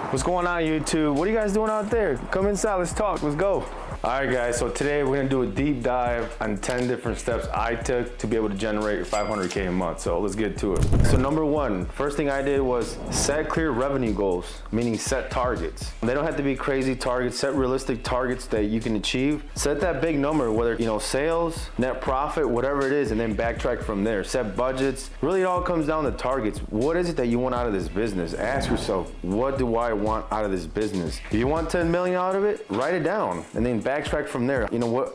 What's going on, YouTube? What are you guys doing out there? Come inside, let's talk, let's go. All right, guys, so today we're gonna do a deep dive on 10 different steps I took to be able to generate 500K a month. So let's get to it. So number one, first thing I did was set clear revenue goals, meaning set targets. They don't have to be crazy targets, set realistic targets that you can achieve. Set that big number, whether, sales, net profit, whatever it is, and then backtrack from there. Set budgets. Really, it all comes down to targets. What is it that you want out of this business? Ask yourself, what do I want out of this business? If you want 10 million out of it, write it down and then backtrack from there.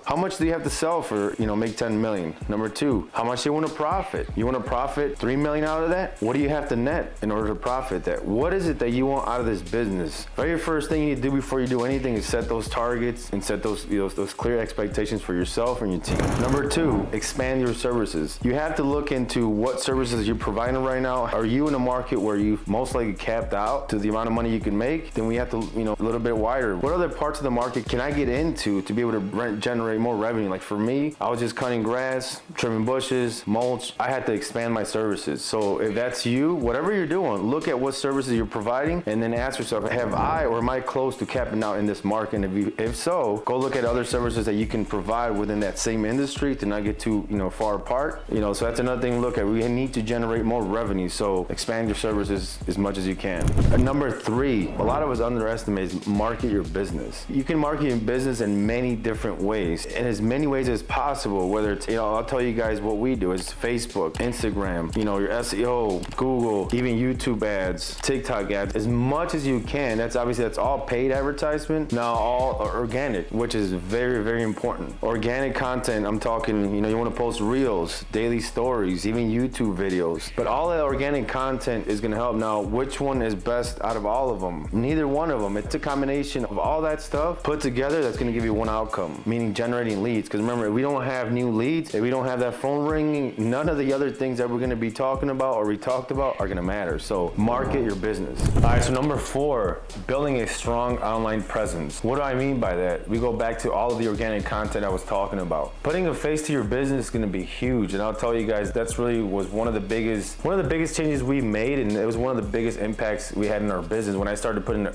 How much do you have to sell for, make 10 million? Number two, how much do you want to profit? You want to profit 3 million out of that? What do you have to net in order to profit that? What is it that you want out of this business? Very first thing you need to do before you do anything is set those targets and set those, those clear expectations for yourself and your team. Number two, expand your services. You have to look into what services you're providing right now. Are you in a market where you've most likely capped out to the amount of money you can make? Then we have to, a little bit wider. What other parts of the market can I get into to be able to generate more revenue? Like for me, I was just cutting grass, trimming bushes, mulch. I had to expand my services. So if that's you, whatever you're doing, look at what services you're providing and then ask yourself, have I or am I close to capping out in this market? And if so, go look at other services that you can provide within that same industry to not get too, far apart. So that's another thing to look at. We need to generate more revenue. So expand your services as much as you can. And number three, a lot of us underestimate is market your business. You can market your business in many different ways, in as many ways as possible, whether it's, I'll tell you guys what we do is Facebook, Instagram, your SEO, Google, even YouTube ads, TikTok ads, as much as you can. That's all paid advertisement. Now all organic, which is very, very important. Organic content, I'm talking, you want to post reels, daily stories, even YouTube videos, but all that organic content is going to help. Now, which one is best out of all of them? Neither one of them. It's a combination of all that stuff put together that's going to give you one outcome, meaning generating leads. Because remember, if we don't have new leads, if we don't have that phone ringing, none of the other things that we're going to be talking about or we talked about are going to matter. So market your business. All right, so number four, building a strong online presence. What do I mean by that? We go back to all of the organic content I was talking about. Putting a face to your business is going to be huge, and I'll tell you guys, that's really was one of the biggest changes we made, and it was one of the biggest impacts we had in our business when I started putting,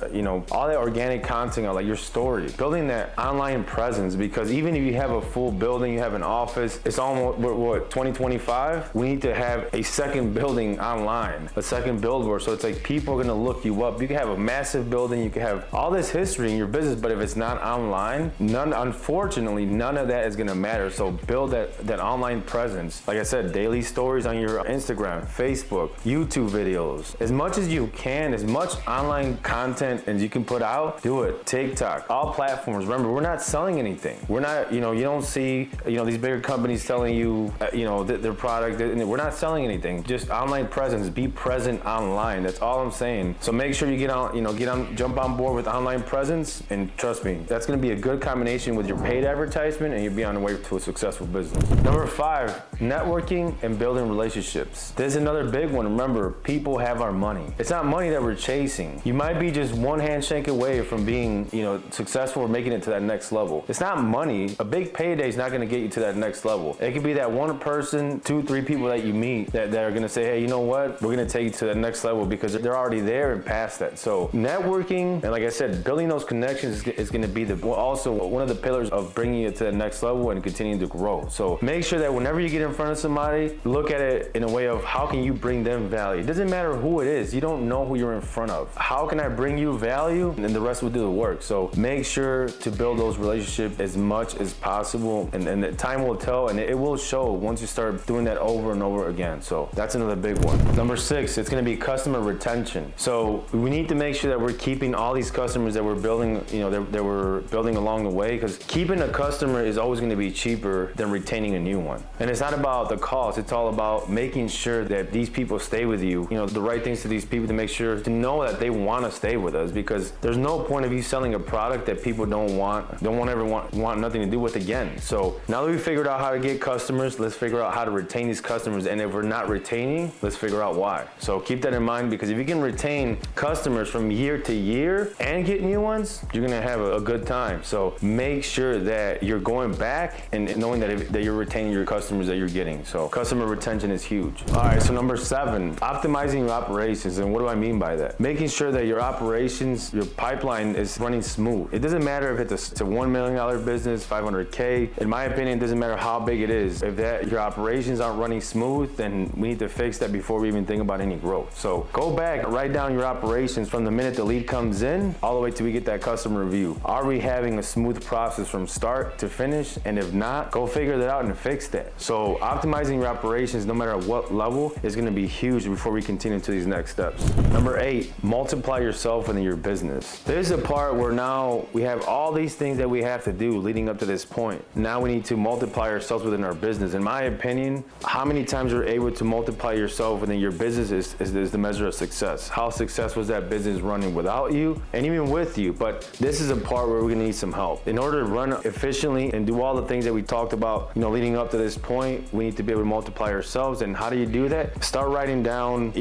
all that organic content out, like your story, building that online presence. Because even if you have a full building, you have an office, it's almost what 2025. We need to have a second building online, a second billboard. So it's like people are going to look you up. You can have a massive building, you can have all this history in your business, but if it's not online, unfortunately, none of that is going to matter. So build that online presence. Like I said, daily stories on your Instagram, Facebook, YouTube videos, as much as you can, as much online content as you can put out, do it. TikTok, all platforms. Remember, we're not selling anything. We're not, you don't see, these bigger companies telling you, their product. We're not selling anything. Just online presence. Be present online. That's all I'm saying. So make sure you jump on board with online presence, and trust me, that's going to be a good combination with your paid advertisement, and you'll be on the way to a successful business. Number five, networking and building relationships. This is another big one. Remember, people have our money. It's not money that we're chasing. You might be just one handshake away from being, successful or making it to that next level. It's not money. A big payday is not going to get you to that next level. It could be that one person, 2, 3 people that you meet that are going to say, hey, you know what? We're going to take you to the next level, because they're already there and past that. So networking, and like I said, building those connections is going to be also one of the pillars of bringing you to the next level and continuing to grow. So make sure that whenever you get in front of somebody, look at it in a way of how can you bring them value. It doesn't matter who it is. You don't know who you're in front of. How can I bring you value? And then the rest will do the work. So make sure to build those relationships as much as possible, and the time will tell, and it will show once you start doing that over and over again. So that's another big one. Number six, it's going to be customer retention. So we need to make sure that we're keeping all these customers that we're building, that we're building along the way, because keeping a customer is always going to be cheaper than retaining a new one. And it's not about the cost. It's all about making sure that these people stay with you, the right things to these people to make sure to know that they want to stay with us, because there's no point of you selling a product that people don't want nothing to do with again. So now that we figured out how to get customers, let's figure out how to retain these customers. And if we're not retaining, let's figure out why. So keep that in mind, because if you can retain customers from year to year and get new ones, you're gonna have a good time. So make sure that you're going back and knowing that you're retaining your customers that you're you're getting. So customer retention is huge. All right, so number 7, optimizing your operations. And what do I mean by that? Making sure that your operations, your pipeline is running smooth. It doesn't matter if it's a $1 million business, 500K. In my opinion, it doesn't matter how big it is. If your operations aren't running smooth, then we need to fix that before we even think about any growth. So go back, write down your operations from the minute the lead comes in all the way till we get that customer review. Are we having a smooth process from start to finish? And if not, go figure that out and fix that. So optimizing your operations, no matter what level, is going to be huge before we continue to these next steps. Number 8, multiply yourself within your business. There's a part where now we have all these things that we have to do leading up to this point. Now we need to multiply ourselves within our business. In my opinion, how many times you're able to multiply yourself within your business is the measure of success. How successful is that business running without you and even with you? But this is a part where we're going to need some help. In order to run efficiently and do all the things that we talked about, leading up to this point, we need to be able to multiply ourselves. And how do you do that? Start writing down,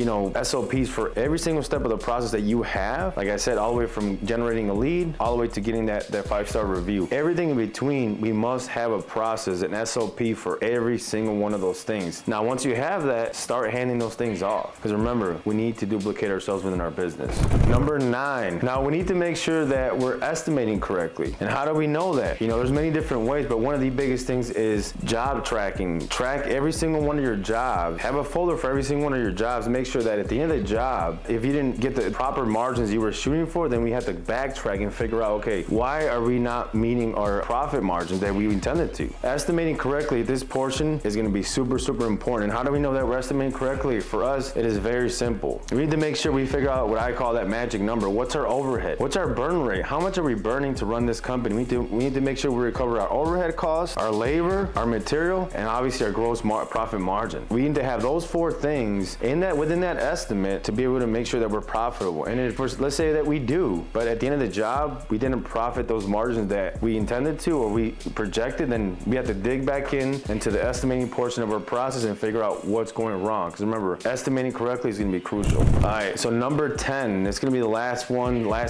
SOPs for every single step of the process that you have. Like I said, all the way from generating a lead, all the way to getting that 5-star review. Everything in between, we must have a process, an SOP for every single one of those things. Now, once you have that, start handing those things off. Because remember, we need to duplicate ourselves within our business. Number 9, now we need to make sure that we're estimating correctly. And how do we know that? There's many different ways, but one of the biggest things is job tracking. Track every single one of your jobs. Have a folder for every single one of your jobs. Make sure that at the end of the job, if you didn't get the proper margins you were shooting for, then we have to backtrack and figure out, okay, why are we not meeting our profit margins that we intended to? Estimating correctly, this portion is going to be super, super important. And how do we know that we're estimating correctly? For us, it is very simple. We need to make sure we figure out what I call that magic number. What's our overhead? What's our burn rate? How much are we burning to run this company? We need to make sure we recover our overhead costs, our labor, our material, and obviously our gross profit margin. We need to have those 4 things within that estimate to be able to make sure that we're profitable. And if let's say that we do, but at the end of the job, we didn't profit those margins that we intended to or we projected, then we have to dig back into the estimating portion of our process and figure out what's going wrong. Because remember, estimating correctly is going to be crucial. All right, so number 10, it's going to be the last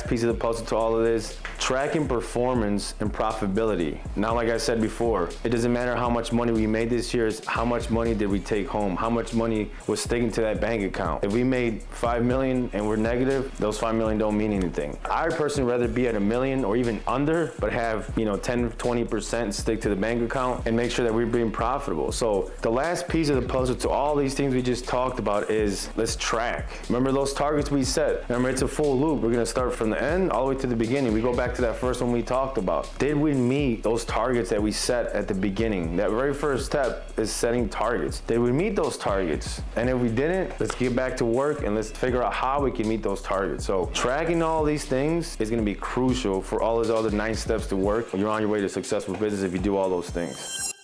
piece of the puzzle to all of this, tracking performance and profitability. Now, like I said before, it doesn't matter how much money we made this year, it's how much money did we take home, how much money was sticking to that bank account. If we made $5 million and we're negative, those $5 million don't mean anything. I personally rather be at $1 million or even under, but have 10-20% stick to the bank account and make sure that we're being profitable. So the last piece of the puzzle to all these things we just talked about is let's track. Remember those targets we set? Remember, it's a full loop. We're gonna start from the end all the way to the beginning. We go back to that first one we talked about. Did we meet those targets that we set at the beginning? That very first step is setting targets. Did we meet those targets? And if we didn't, let's get back to work and let's figure out how we can meet those targets. So tracking all these things is gonna be crucial for all those other 9 steps to work. You're on your way to successful business if you do all those things.